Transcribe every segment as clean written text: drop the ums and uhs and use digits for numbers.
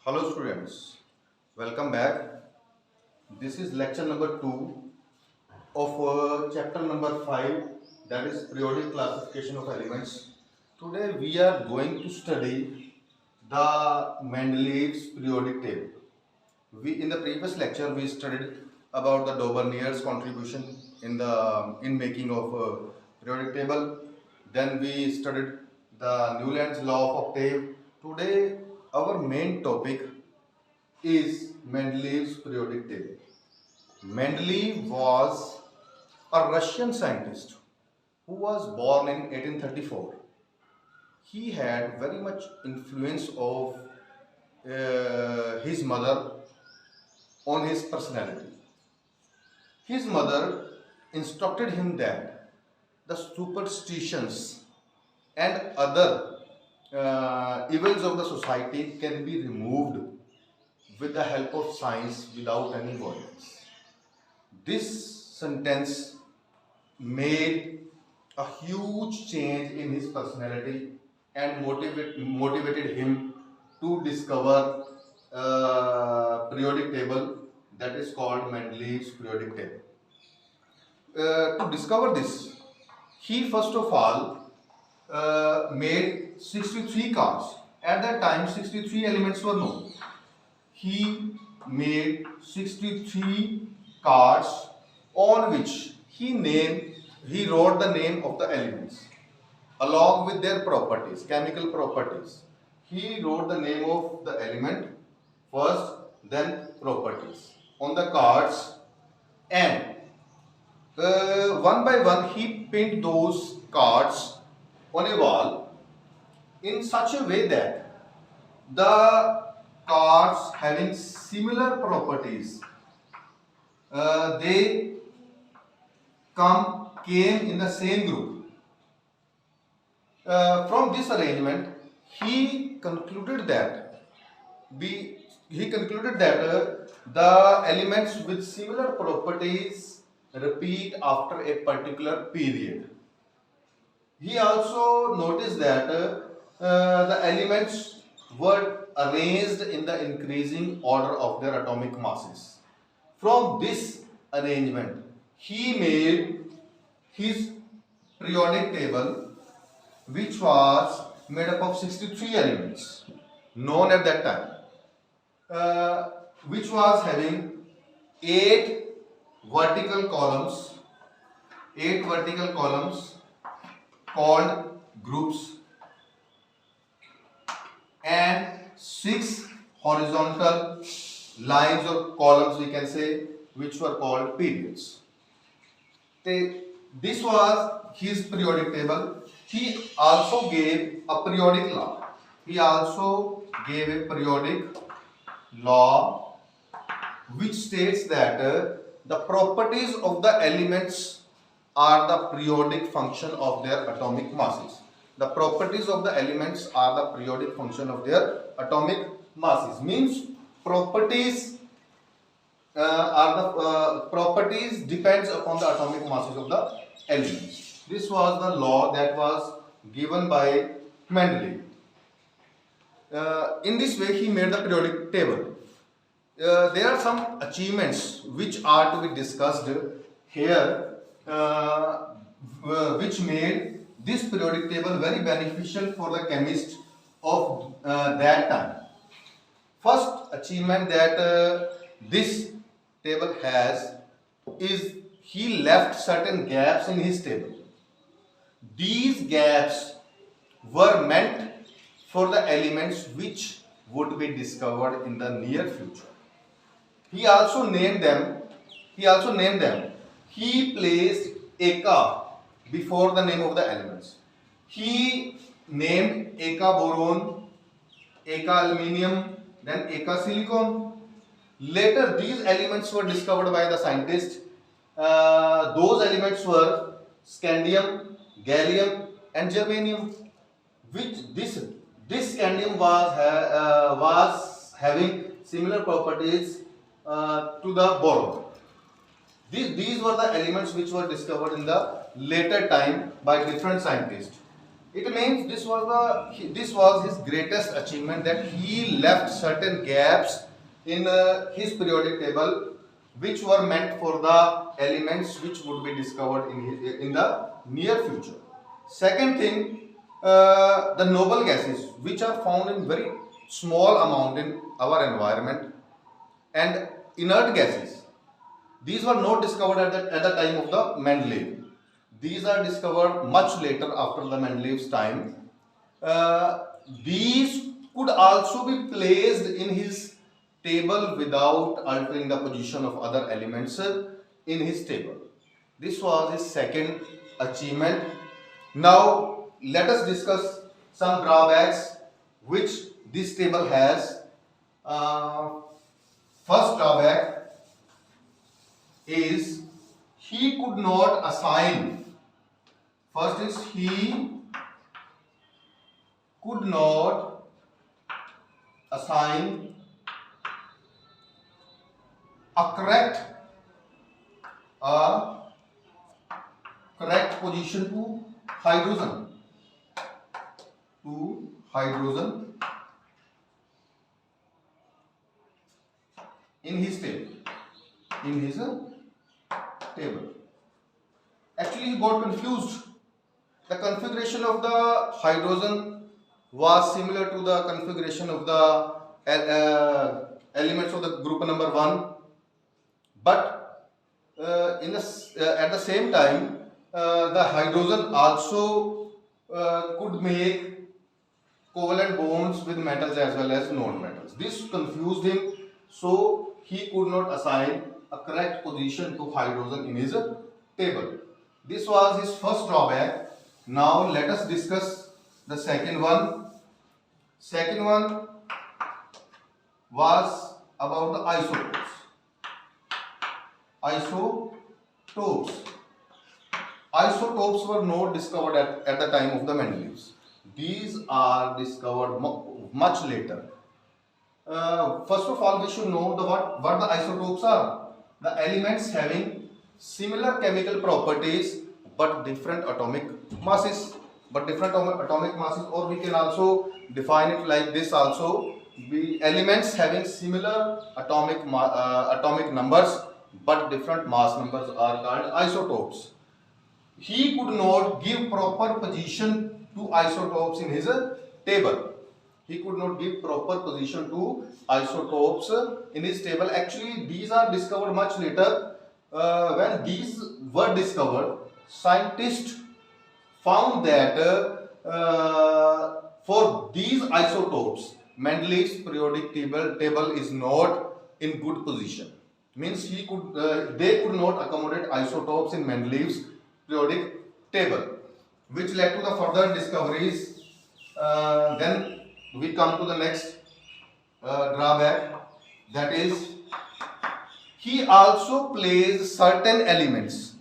Hello students, welcome back. This is lecture number 2 of chapter number 5, that is periodic classification of elements. Today we are going to study the Mendeleev's periodic table. In the previous lecture we studied about the Daubeney's contribution in making of periodic table. Then we studied the Newland's law of octave. Today our main topic is Mendeleev's periodic table. Mendeleev was a Russian scientist who was born in 1834. He had very much influence of his mother on his personality. His mother instructed him that the superstitions and other evils of the society can be removed with the help of science without any violence. This sentence made a huge change in his personality and motivated him to discover periodic table, that is called Mendeleev's periodic table. To discover this, he first of all made 63 cards. At that time 63 elements were known. He made 63 cards on which he wrote the name of the elements along with their properties, chemical properties. He wrote the name of the element first, then properties on the cards, and one by one he pinned those cards on a wall in such a way that the cards having similar properties, they came in the same group. From this arrangement, he concluded that the elements with similar properties repeat after a particular period. He also noticed that the elements were arranged in the increasing order of their atomic masses. From this arrangement, he made his periodic table, which was made up of 63 elements known at that time, which was having 8 vertical columns called groups and 6 horizontal lines or columns, we can say, which were called periods. This was his periodic table. He also gave a periodic law. Which states that the properties of the elements are the periodic function of their atomic masses. The properties of the elements are the periodic function of their atomic masses. Means properties properties depends upon the atomic masses of the elements. This was the law that was given by Mendeleev. In this way, he made the periodic table. There are some achievements which are to be discussed here, which made this periodic table very beneficial for the chemist of that time. First achievement that this table has is he left certain gaps in his table. These gaps were meant for the elements which would be discovered in the near future. He also named them. He placed Eka before the name of the elements. He named Eka boron, Eka aluminium, then Eka silicon. Later, these elements were discovered by the scientists. Those elements were scandium, gallium, and germanium. Which this scandium was having similar properties to the boron. These were the elements which were discovered in the later time by different scientists. It means this was his greatest achievement, that he left certain gaps in his periodic table which were meant for the elements which would be discovered in the near future. Second thing, the noble gases which are found in very small amount in our environment, and inert gases, these were not discovered at the time of the Mendeleev. These are discovered much later after the Mendeleev's time. Uh, these could also be placed in his table without altering the position of other elements in his table. This was his second achievement. Now let us discuss some drawbacks which this table has. Uh, First drawback is he could not assign. First is he could not assign a correct position to hydrogen in his table. Actually, he got confused. The configuration of the hydrogen was similar to the configuration of the elements of the group number 1, but at the same time the hydrogen also could make covalent bonds with metals as well as non-metals. This confused him, so he could not assign a correct position to hydrogen in his table. This was his first drawback. Now let us discuss the second one. Second one was about the isotopes. Isotopes were not discovered at the time of the Mendeleevs. These are discovered much later. First of all, we should know what the isotopes are. The elements having similar chemical properties but different atomic masses. Or we can also define it like this also. The elements having similar atomic numbers but different mass numbers are called isotopes. He could not give proper position to isotopes in his table. He could not give proper position to isotopes in his table. Actually, these are discovered much later. When these were discovered, scientists found that for these isotopes, Mendeleev's periodic table is not in good position. Means they could not accommodate isotopes in Mendeleev's periodic table, which led to the further discoveries. Then we come to the next drawback, that is he also plays certain elements.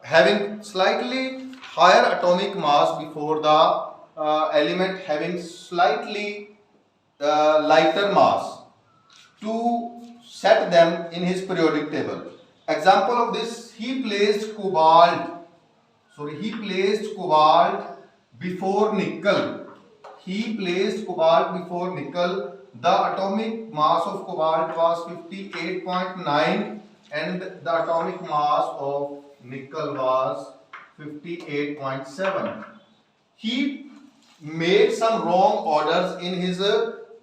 Having slightly higher atomic mass before the element having slightly lighter mass to set them in his periodic table. Example of this, he placed cobalt before nickel. The atomic mass of cobalt was 58.9 and the atomic mass of nickel was 58.7. He made some wrong orders in his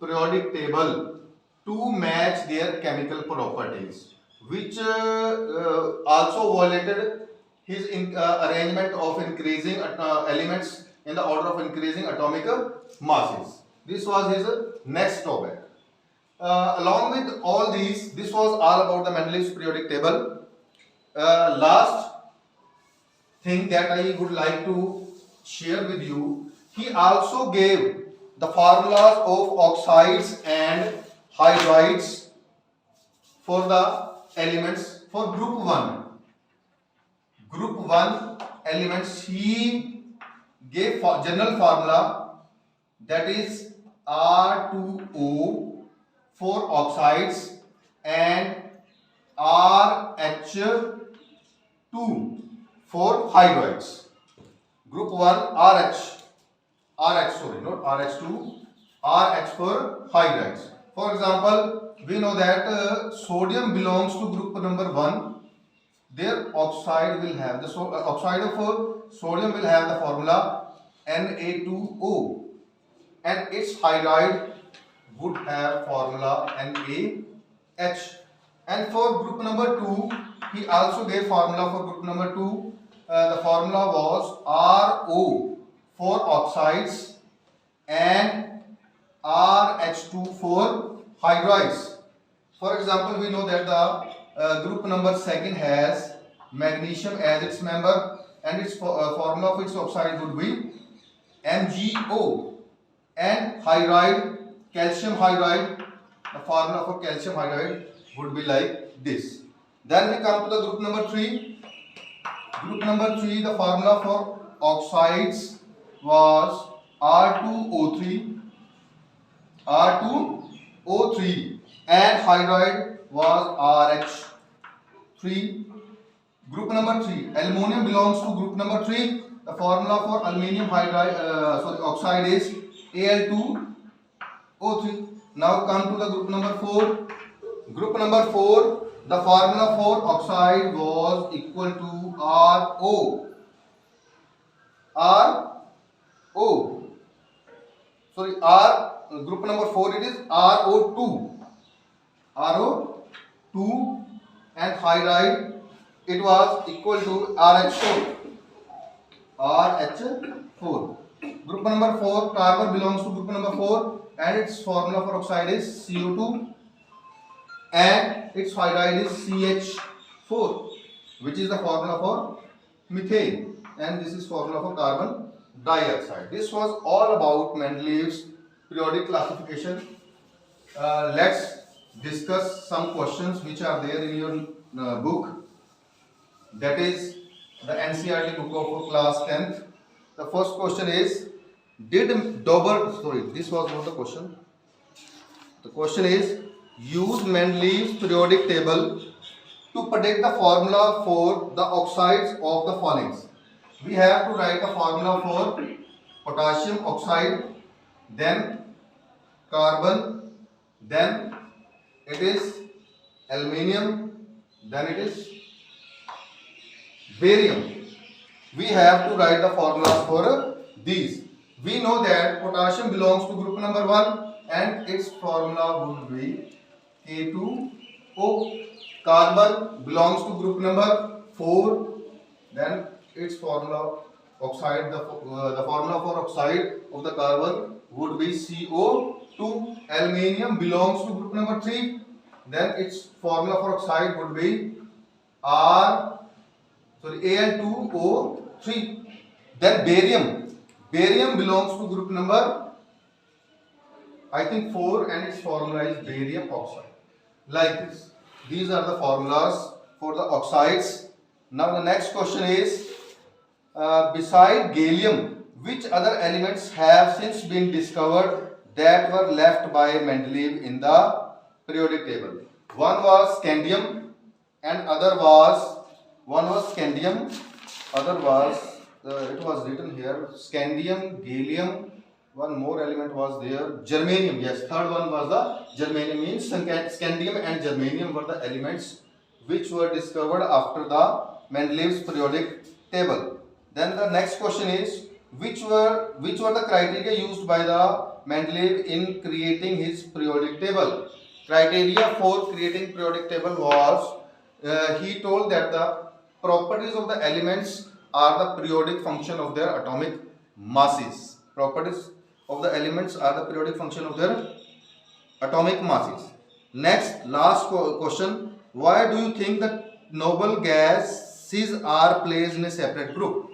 periodic table to match their chemical properties, which also violated his arrangement of increasing elements in the order of increasing atomic masses. This was his next drawback. Along with all these, this was all about the Mendeleev's periodic table. Last thing that I would like to share with you, he also gave the formulas of oxides and hydrides for the elements for group 1. Group 1 elements, he gave general formula, that is R2O for oxides and RH2 for hydroids. Group 1 RH, sorry, not RH2, RH for hydroids. For example, we know that sodium belongs to group number 1. Their oxide will have the oxide of sodium will have the formula Na2O, and its hydride would have formula NaH. And for group number 2, he also gave formula for group number 2. The formula was RO for oxides and RH2 for hydrides. For example, we know that the group number 2 has magnesium as its member, and its formula of its oxide would be MgO, and hydride, calcium hydride, the formula for calcium hydride would be like this. Then we come to the group number 3. Group number 3, the formula for oxides was R2O3, and hydride was RH3. Group number 3, aluminum belongs to group number 3. The formula for aluminium oxide is Al2O3. Now come to the group number 4. Group number 4, the formula for oxide was equal to RO. Group number 4 it is RO2. And hydride it was equal to RH4. Group number 4, carbon belongs to group number 4, and its formula for oxide is CO2, and its hydride is CH4, which is the formula for methane, and this is formula for carbon dioxide. This was all about Mendeleev's periodic classification. Let's discuss some questions which are there in your book, that is the NCERT book of class 10th. The first question is, this was not the question. The question is, use Mendeleev's periodic table to predict the formula for the oxides of the followings. We have to write the formula for potassium oxide, then carbon, then it is aluminium, then it is barium. We have to write the formulas for these. We know that potassium belongs to group number 1, and its formula would be K2O. Carbon belongs to group number 4, then its formula oxide, the formula for oxide of the carbon would be CO2. Aluminium belongs to group number 3, then its formula for oxide would be Al2O3. Then barium belongs to group number, I think, 4, and its formula is barium oxide. Like this. These are the formulas for the oxides. Now the next question is, beside gallium, which other elements have since been discovered that were left by Mendeleev in the periodic table? One was scandium, and other was it was written here, scandium, gallium, one more element was there, germanium. Yes, third one was the germanium. Means scandium and germanium were the elements which were discovered after the Mendeleev's periodic table. Then the next question is, which were the criteria used by the Mendeleev in creating his periodic table? Criteria for creating periodic table was, he told that the properties of the elements are the periodic function of their atomic masses. Properties of the elements are the periodic function of their atomic masses. Next, last question. Why do you think that noble gases are placed in a separate group?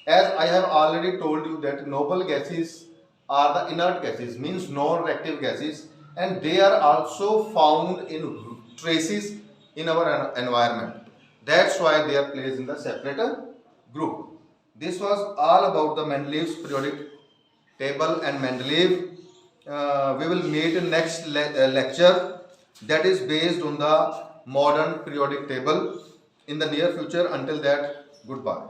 As I have already told you that noble gases are the inert gases, means non-reactive gases, and they are also found in traces in our environment. That's why they are placed in the separate group. This was all about the Mendeleev's periodic table and Mendeleev. We will meet in next lecture, that is based on the modern periodic table in the near future. Until that, goodbye.